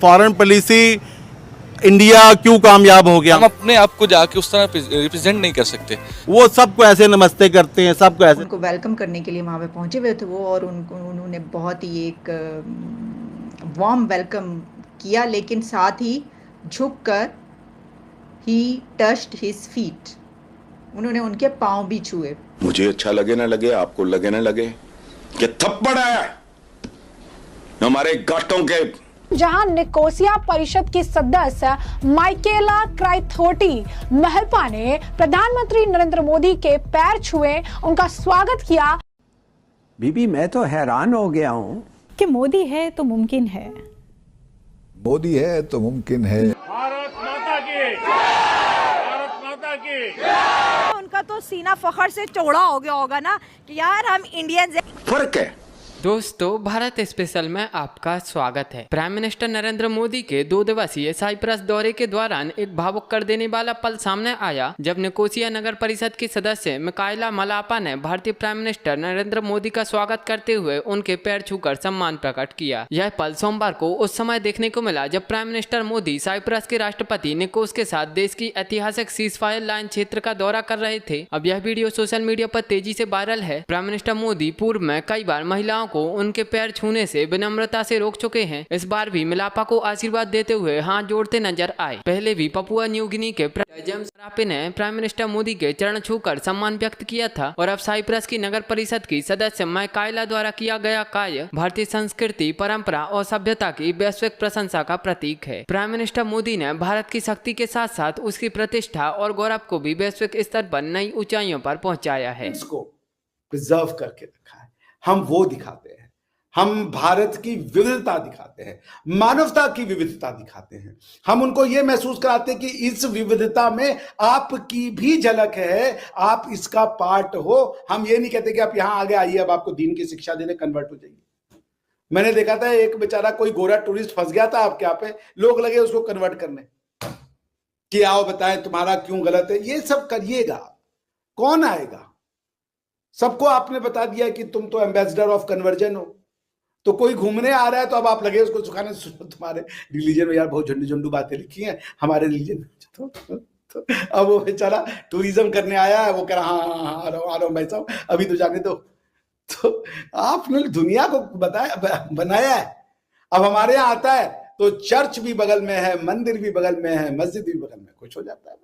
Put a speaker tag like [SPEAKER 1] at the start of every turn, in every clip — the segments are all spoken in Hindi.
[SPEAKER 1] फॉरेन पॉलिसी इंडिया क्यों कामयाब हो गया।
[SPEAKER 2] हम अपने आप को जाके उस तरह रिप्रेजेंट नहीं कर सकते।
[SPEAKER 1] वो सबको ऐसे नमस्ते करते हैं, सबको ऐसे।
[SPEAKER 3] उनको वेलकम करने के लिए वहाँ पे पहुँचे हुए थे वो, और उन्होंने बहुत ही एक वार्म वेलकम किया, लेकिन साथ ही झुककर ही टच्ड हिज फीट, उन्होंने उनके पाँव भी छुए।
[SPEAKER 4] मुझे अच्छा लगे ना लगे, आपको लगे ना लगे, ये थप्पड़ है हमारे गांठों के।
[SPEAKER 5] जहां निकोसिया परिषद की सदस्य माइकेला क्राइथोटी महलपा ने प्रधानमंत्री नरेंद्र मोदी के पैर छुए, उनका स्वागत किया।
[SPEAKER 6] बीबी मैं तो हैरान हो गया हूँ
[SPEAKER 7] कि मोदी है तो मुमकिन है,
[SPEAKER 8] मोदी है तो मुमकिन है।
[SPEAKER 9] भारत माता की, भारत माता की।
[SPEAKER 7] उनका तो सीना फखर से चौड़ा हो गया होगा ना कि यार हम इंडियंस।
[SPEAKER 4] फर्क है।
[SPEAKER 10] दोस्तों, भारत स्पेशल में आपका स्वागत है। प्राइम मिनिस्टर नरेंद्र मोदी के 2 दिवसीय साइप्रस दौरे के दौरान एक भावुक कर देने वाला पल सामने आया जब निकोसिया नगर परिषद की सदस्य मिकाइला मलापा ने भारतीय प्राइम मिनिस्टर नरेंद्र मोदी का स्वागत करते हुए उनके पैर छूकर सम्मान प्रकट किया। यह पल सोमवार को उस समय देखने को मिला जब प्राइम मिनिस्टर मोदी साइप्रस के राष्ट्रपति निकोस के साथ देश की ऐतिहासिक सीजफायर लाइन क्षेत्र का दौरा कर रहे थे। अब यह वीडियो सोशल मीडिया पर तेजी से वायरल है। प्राइम मिनिस्टर मोदी पूर्व में कई बार महिलाओं को उनके पैर छूने से विनम्रता से रोक चुके हैं। इस बार भी मिलापा को आशीर्वाद देते हुए हाथ जोड़ते नजर आए। पहले भी पपुआ न्यू गिनी के जेम्स रापे ने प्राइम मिनिस्टर मोदी के चरण छूकर सम्मान व्यक्त किया था और अब साइप्रस की नगर परिषद की सदस्य माइकाइला द्वारा किया गया कार्य भारतीय संस्कृति, परंपरा और सभ्यता की वैश्विक प्रशंसा का प्रतीक है। प्राइम मिनिस्टर मोदी ने भारत की शक्ति के साथ साथ उसकी प्रतिष्ठा और गौरव को भी वैश्विक स्तर पर नई ऊंचाइयों पर पहुंचाया है।
[SPEAKER 11] इसको प्रिजर्व करके रखा है, हम वो दिखाते हैं। हम भारत की विविधता दिखाते हैं, मानवता की विविधता दिखाते हैं। हम उनको ये महसूस कराते हैं कि इस विविधता में आपकी भी झलक है, आप इसका पार्ट हो। हम ये नहीं कहते कि आप यहां आगे आइए, अब आपको दीन की शिक्षा देने कन्वर्ट हो जाइए। मैंने देखा था एक बेचारा कोई गोरा टूरिस्ट फंस गया था आपके यहाँ पे, लोग लगे उसको कन्वर्ट करने कि आओ बताएं तुम्हारा क्यों गलत है। ये सब करिएगा, कौन आएगा? सबको आपने बता दिया कि तुम तो एम्बेसडर ऑफ कन्वर्जन हो। तो कोई घूमने आ रहा है तो अब आप लगे उसको सुखाने। तुम्हारे रिलीजन में यार बहुत झंडू झंडू बातें लिखी हैं हमारे रिलीजन में। तो अब वो बेचारा टूरिज्म करने आया है, वो कह रहा हाँ आ रहा हूँ भाई साहब, अभी तो जाने दो। तो आपने दुनिया को बनाया है। अब हमारे यहाँ आता है तो चर्च भी बगल में है, मंदिर भी बगल में है, मस्जिद भी बगल में, कुछ हो जाता है।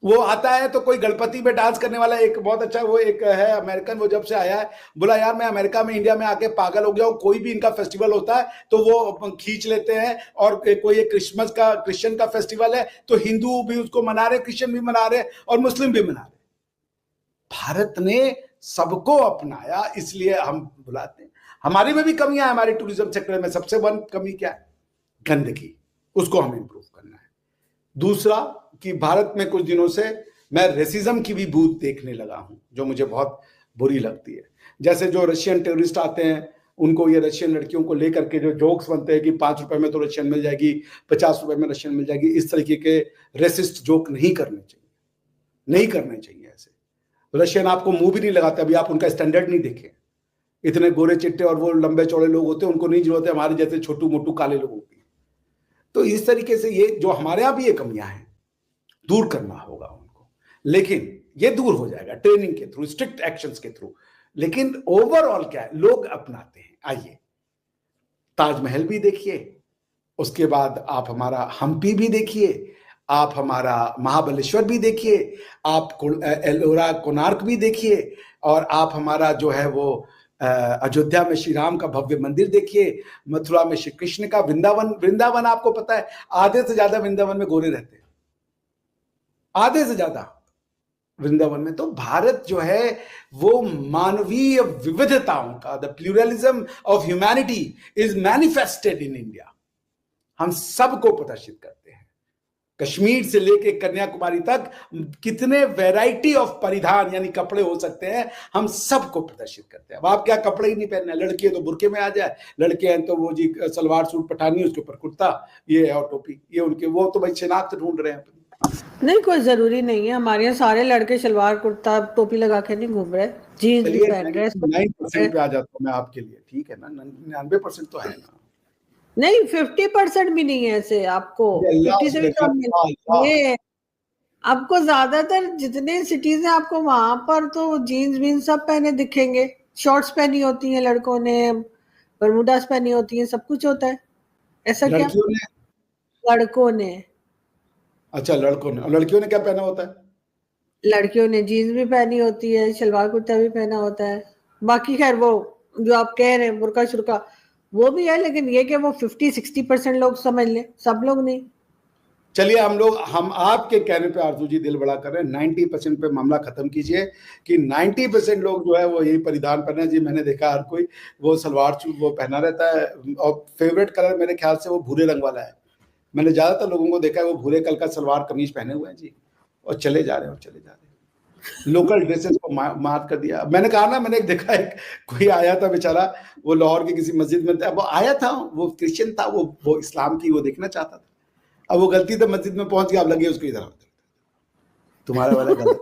[SPEAKER 11] वो आता है तो कोई गणपति में डांस करने वाला एक बहुत अच्छा, वो एक है अमेरिकन, वो जब से आया है बोला यार मैं अमेरिका में, इंडिया में आके पागल हो गया हूँ। कोई भी इनका फेस्टिवल होता है तो वो खींच लेते हैं, और कोई एक क्रिश्चियन का फेस्टिवल है तो हिंदू भी उसको मना रहे, क्रिश्चियन भी मना रहे और मुस्लिम भी मना रहे। भारत ने सबको अपनाया, इसलिए हम बुलाते हैं। हमारी में भी कमियां है, हमारे टूरिज्म सेक्टर में सबसे बड़ी कमी क्या है? गंदगी, उसको हमें इंप्रूव करना है। दूसरा कि भारत में कुछ दिनों से मैं रेसिज्म की भी बूथ देखने लगा हूं, जो मुझे बहुत बुरी लगती है। जैसे जो रशियन टेररिस्ट आते हैं, उनको ये रशियन लड़कियों को लेकर के जो जोक्स बनते हैं कि 5 रुपए में तो रशियन मिल जाएगी, 50 रुपए में रशियन मिल जाएगी, इस तरीके के रेसिस्ट जोक नहीं करने चाहिए, नहीं करने चाहिए। ऐसे रशियन आपको मुंह भी नहीं लगाते, अभी आप उनका स्टैंडर्ड नहीं देखे। इतने गोरे चिट्टे और वो लंबे चौड़े लोग होते हैं, उनको नहीं जरूरत है हमारे जैसे छोटू मोटू काले लोगों की। तो इस तरीके से ये जो हमारे यहाँ भी ये कमियां हैं, दूर करना होगा उनको। लेकिन ये दूर हो जाएगा ट्रेनिंग के थ्रू, स्ट्रिक्ट एक्शंस के थ्रू। लेकिन ओवरऑल क्या है, लोग अपनाते हैं। आइए ताजमहल भी देखिए, उसके बाद आप हमारा हम्पी भी देखिए, आप हमारा महाबलेश्वर भी देखिए, आप एलोरा कोणार्क भी देखिए, और आप हमारा जो है वो अयोध्या में श्री राम का भव्य मंदिर देखिए, मथुरा में श्री कृष्ण का, वृंदावन आपको पता है आधे से ज्यादा वृंदावन में गोरे रहते हैं, आधे से ज्यादा वृंदावन में। तो भारत जो है वो मानवीय विविधताओं का, the pluralism of humanity is manifested in India. हम सबको प्रदर्शित करते हैं, कश्मीर से लेके कन्याकुमारी तक कितने वैरायटी ऑफ परिधान यानी कपड़े हो सकते हैं, हम सबको प्रदर्शित करते हैं। अब आप क्या कपड़े ही नहीं पहनना है, लड़की है तो बुर्के में आ जाए, लड़के हैं तो वो जी सलवार सूट पठानी, उसके ऊपर कुर्ता, ये और टोपी, ये उनके, वो तो भाई शिनाख्त ढूंढ रहे हैं।
[SPEAKER 12] नहीं, कोई जरूरी नहीं है। हमारे यहाँ सारे लड़के शलवार कुर्ता टोपी लगा के नहीं घूम रहे, जीन्स भी पहन रहे।
[SPEAKER 11] 9% पे आ जाता हूँ मैं आपके लिए, ठीक है ना? 99% तो है ना।
[SPEAKER 12] नहीं 50% भी नहीं है ऐसे, आपको
[SPEAKER 11] ये अल्लाह
[SPEAKER 12] 50 से भी कम
[SPEAKER 11] अल्लाह।
[SPEAKER 12] ये आपको ज्यादातर जितने सिटीज हैं आपको वहां पर तो जीन्स वीन्स सब पहने दिखेंगे, शॉर्ट्स पहनी होती हैं लड़कों ने, बरमूडास पहनी होती हैं, सब कुछ होता है। ऐसा क्या?
[SPEAKER 11] लड़कियों ने?
[SPEAKER 12] लड़कों ने।
[SPEAKER 11] अच्छा लड़कों ने, और लड़कियों ने क्या पहना होता है?
[SPEAKER 12] लड़कियों ने जीन्स भी पहनी होती है, शलवार कुर्ता भी पहना होता है, बाकी खैर वो जो आप कह रहे हैं बुर्का शुर्का वो भी है, लेकिन ये कि वो 50-60% लोग समझ लें, सब लोग नहीं।
[SPEAKER 11] चलिए हम आपके कहने पे आरजू जी दिल बड़ा कर रहे हैं, 90% पे मामला खत्म कीजिए कि 90% लोग जो है वो यही परिधान पहने हैं। जी मैंने देखा हर कोई वो सलवार वो पहना रहता है, और फेवरेट कलर मेरे ख्याल से वो भूरे रंग वाला है। मैंने ज्यादातर लोगों को देखा है वो भूरे कलर का सलवार कमीज पहने हुए हैं जी, और चले जा रहे हैं लोकल ड्रेसेस को मार कर दिया। मैंने कहा ना, मैंने देखा एक कोई आया था बेचारा, वो लाहौर की किसी मस्जिद में था, वो आया था, वो क्रिश्चियन था, वो इस्लाम की वो देखना चाहता था, अब वो गलती से मस्जिद में पहुंच गया, अब लगे उसको इधर तुम्हारा वाला गलत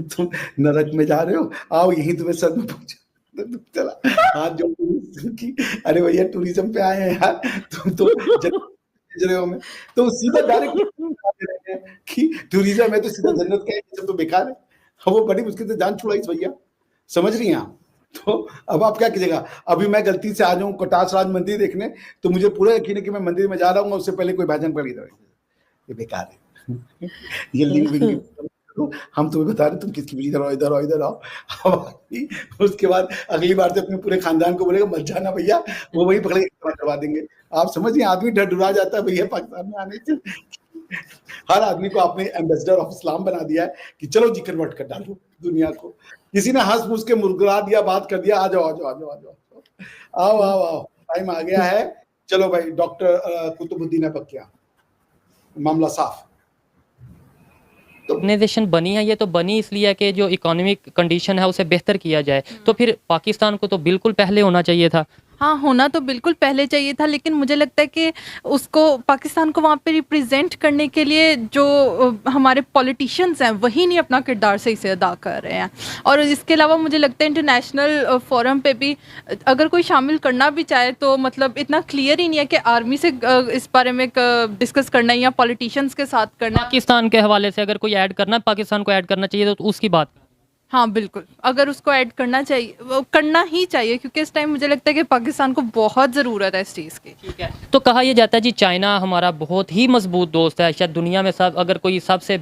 [SPEAKER 11] तुम नरक में जा रहे हो, आओ यहीं तुम्हें सर में पहुंचा, चला हाथ जोड़ की, अरे भैया टूरिज्म पे आए हैं यार, तुम तो में तो सीधा डायरेक्ट कि टूरिज्म है तो सीधा जन्नत का है, सब तो बेकार है। वो बड़ी मुश्किल से जान छुड़ाई भैया, समझ रही हैं आप? तो अब आप क्या कीजिएगा? अभी मैं गलती से आ जाऊं कटास राज मंदिर देखने, तो मुझे पूरा यकीन है कि मैं मंदिर में जा रहा हूँ, उससे पहले कोई भाजन कर इधर, ये बेकार है ये लिंग हम तुम्हें बता रहे तुम किसकी इधर आओ इधर आओ इधर आओ। उसके बाद अगली बार से अपने पूरे खानदान को बोलेगा मत जाना भैया, वो वही पकड़ के करवा देंगे। आप समझिए आदमी डरा जाता है भैया पाकिस्तान में आने से। हर आदमी को आपने एम्बेसडर ऑफ इस्लाम बना दिया है कि चलो जी कन्वर्ट कर डालो दुनिया को। किसी ने हंस मुझ के मुस्कुरा दिया, बात कर दिया, आ जाओ आ जाओ आ जाओ आ जाओ आओ आओ आओ, टाइम आ गया है, चलो भाई। डॉक्टर कुतुबुद्दीन बकिया, मामला साफ।
[SPEAKER 13] ऑर्गेनाइजेशन बनी है, ये तो बनी इसलिए कि जो इकोनॉमिक कंडीशन है उसे बेहतर किया जाए, तो फिर पाकिस्तान को तो बिल्कुल पहले होना चाहिए था।
[SPEAKER 7] हाँ, होना तो बिल्कुल पहले चाहिए था, लेकिन मुझे लगता है कि उसको पाकिस्तान को वहाँ पे रिप्रेजेंट करने के लिए जो हमारे पॉलिटिशियंस हैं वही नहीं अपना किरदार सही से अदा कर रहे हैं। और इसके अलावा मुझे लगता है इंटरनेशनल फोरम पे भी अगर कोई शामिल करना भी चाहे तो मतलब इतना क्लियर ही नहीं है कि आर्मी से इस बारे में डिस्कस करना है या पॉलिटिशियंस के साथ करना है।
[SPEAKER 13] पाकिस्तान के हवाले से अगर कोई ऐड करना, पाकिस्तान को ऐड करना चाहिए तो उसकी बात।
[SPEAKER 7] हाँ बिल्कुल, अगर उसको ऐड करना चाहिए, वो करना ही चाहिए, क्योंकि इस टाइम मुझे लगता है कि पाकिस्तान को बहुत ज़रूरत है इस चीज़ की।
[SPEAKER 13] ठीक है, तो कहा यह जाता है जी चाइना हमारा बहुत ही मजबूत दोस्त है, शायद दुनिया में सब अगर कोई सबसे